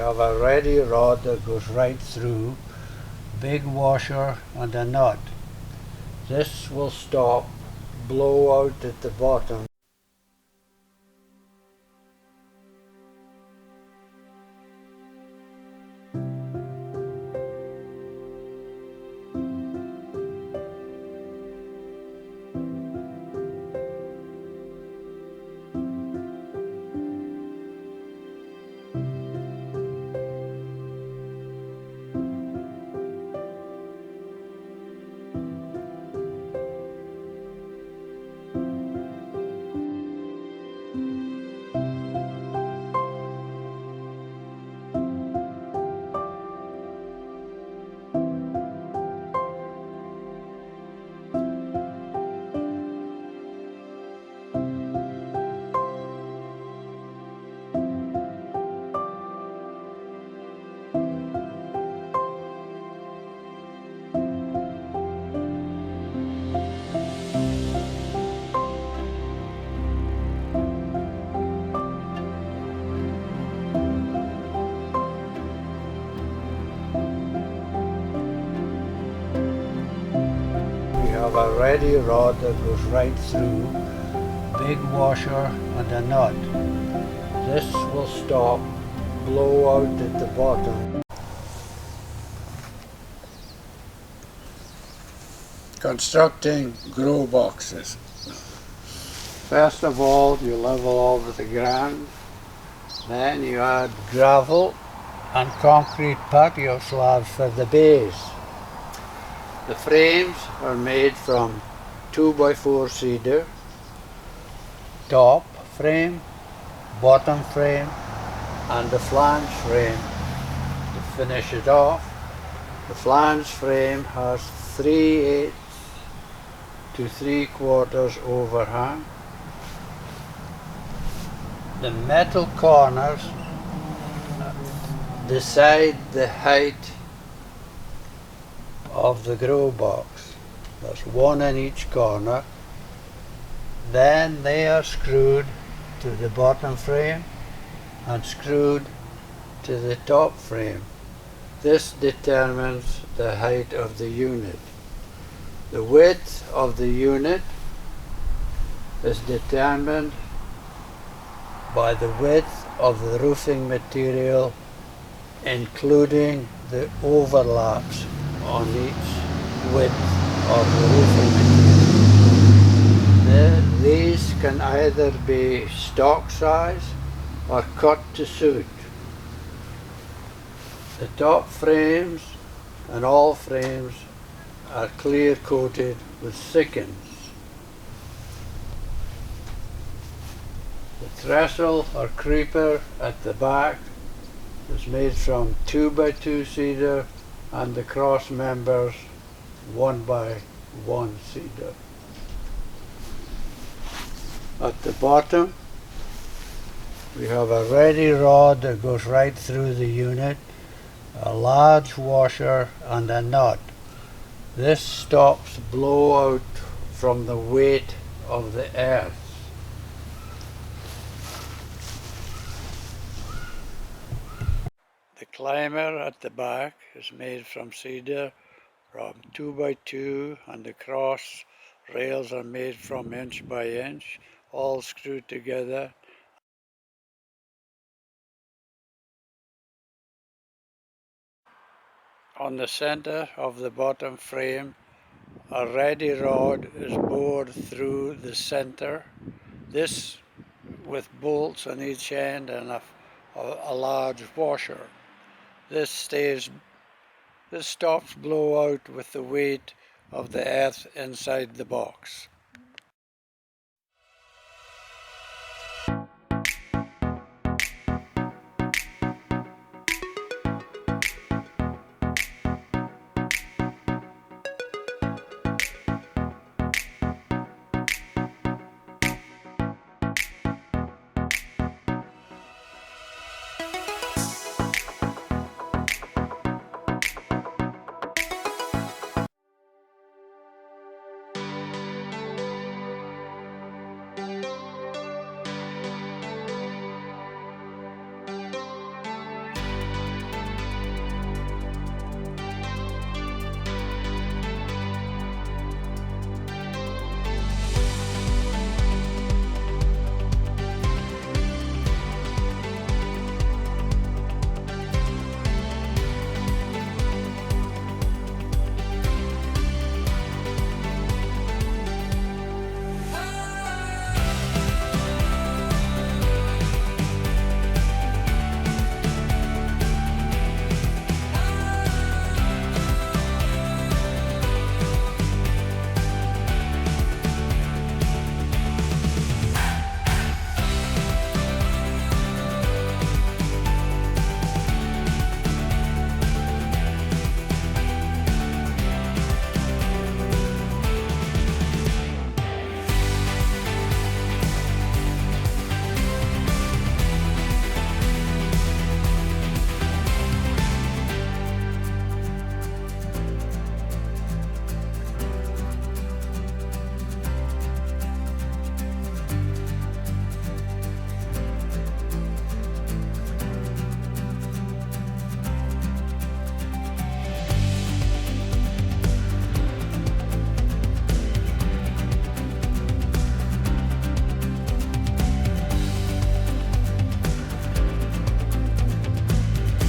have a ready rod that goes right through, big washer and a nut. This will stop blowout at the bottom. We have a ready rod that goes right through, big washer and a nut. This will stop blowout at the bottom. Constructing grow boxes. First of all, you level over the ground, then you add gravel and concrete patio slabs for the base. The frames are made from 2x4 cedar, top frame, bottom frame and the flange frame. To finish it off, the flange frame has 3/8 to 3/4 overhang. The metal corners decide the height of the grow box. There's one in each corner. Then they are screwed to the bottom frame and screwed to the top frame. This determines the height of the unit. The width of the unit is determined by the width of the roofing material, including the overlaps on each width of the roofing material. These can either be stock size or cut to suit. The top frames and all frames are clear coated with thickens. The trestle or creeper at the back is made from 2x2 cedar and the cross members 1x1 cedar. At the bottom we have a ready rod that goes right through the unit, a large washer and a nut. This stops blowout from the weight of the earth. The climber at the back is made from cedar from 2x2 and the cross rails are made from inch by inch, all screwed together. On the center of the bottom frame, a ready rod is bored through the center. This with bolts on each end and a large washer. This stops blowout with the weight of the earth inside the box.